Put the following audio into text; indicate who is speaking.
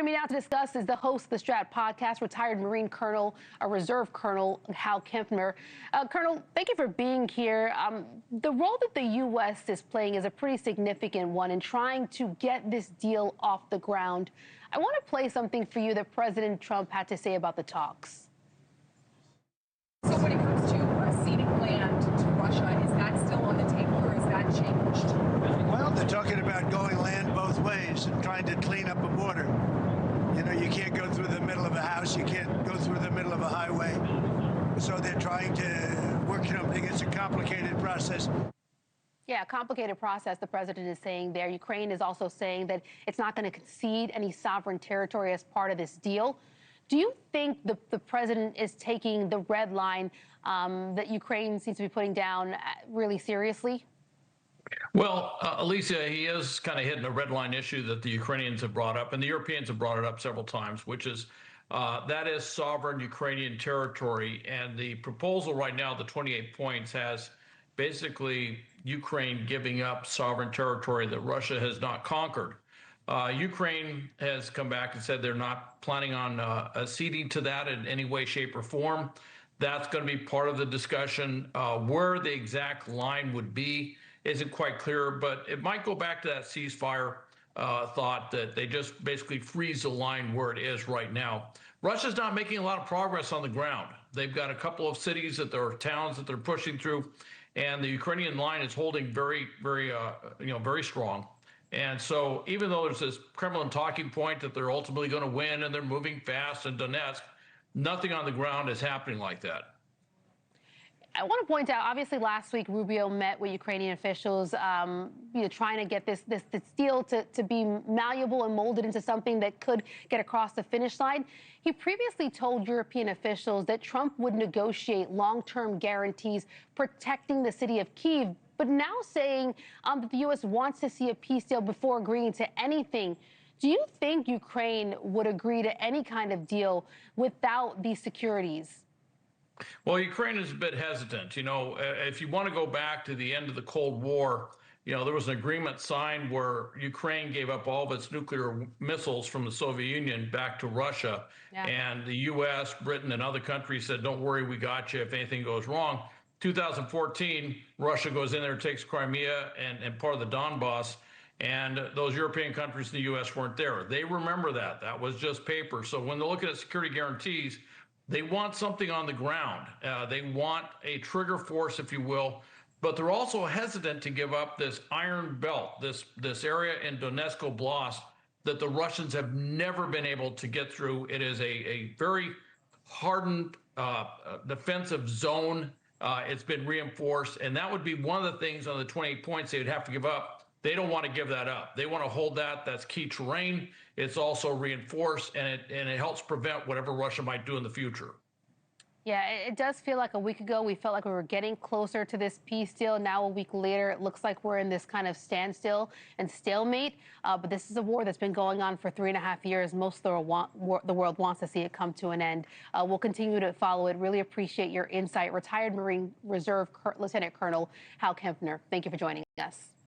Speaker 1: me now to discuss is the host of the Strat podcast, retired Marine Colonel, a Reserve Colonel, Hal Kempfer. Colonel, thank you for being here. The role that the U.S. is playing is a pretty significant one in trying to get this deal off the ground. I want to play something for you that President Trump had to say about the talks.
Speaker 2: So when it comes to ceding land to Russia, is that still on the table or has that changed?
Speaker 3: Well, they're talking about going land both ways and trying to clean up a border. You know, you can't go through the middle of a house, you can't go through the middle of a highway. So they're trying to work something. It's a complicated process.
Speaker 1: Yeah, a complicated process, the president is saying there. Ukraine is also saying that it's not going to concede any sovereign territory as part of this deal. Do you think the president is taking the red line that Ukraine seems to be putting down really seriously?
Speaker 4: Well, Alicia, he is kind of hitting a red line issue that the Ukrainians have brought up, and the Europeans have brought it up several times, which is that is sovereign Ukrainian territory. And the proposal right now, the 28 points, has basically Ukraine giving up sovereign territory that Russia has not conquered. Ukraine has come back and said they're not planning on acceding to that in any way, shape, or form. That's going to be part of the discussion. Where the exact line would be isn't quite clear, but it might go back to that ceasefire thought that they just basically freeze the line where it is right now. Russia's not making a lot of progress on the ground. They've got a couple of cities that they're towns that they're pushing through, and the Ukrainian line is holding very, very, very strong. And so even though there's this Kremlin talking point that they're ultimately going to win and they're moving fast in Donetsk, nothing on the ground is happening like that.
Speaker 1: I want to point out, obviously, last week Rubio met with Ukrainian officials, trying to get this deal to be malleable and molded into something that could get across the finish line. He previously told European officials that Trump would negotiate long-term guarantees protecting the city of Kyiv, but now saying that the U.S. wants to see a peace deal before agreeing to anything. Do you think Ukraine would agree to any kind of deal without these securities?
Speaker 4: Well, Ukraine is a bit hesitant. If you want to go back to the end of the Cold War, there was an agreement signed where Ukraine gave up all of its nuclear missiles from the Soviet Union back to Russia. Yeah. And the U.S., Britain, and other countries said, don't worry, we got you if anything goes wrong. 2014, Russia goes in there, takes Crimea and part of the Donbass, and those European countries in the U.S. weren't there. They remember that. That was just paper. So when they're looking at security guarantees, they want something on the ground. They want a trigger force, if you will, but they're also hesitant to give up this iron belt, this area in Donetsk Oblast that the Russians have never been able to get through. It is a very hardened defensive zone. It's been reinforced, and that would be one of the things on the 28 points they would have to give up. They don't want to give that up. They want to hold that. That's key terrain. It's also reinforced, and it helps prevent whatever Russia might do in the future.
Speaker 1: Yeah, it does feel like a week ago we felt like we were getting closer to this peace deal. Now, a week later, it looks like we're in this kind of standstill and stalemate. But this is a war that's been going on for 3.5 years. Most of the world wants to see it come to an end. We'll continue to follow it. Really appreciate your insight. Retired Marine Reserve Lieutenant Colonel Hal Kempfer, thank you for joining us.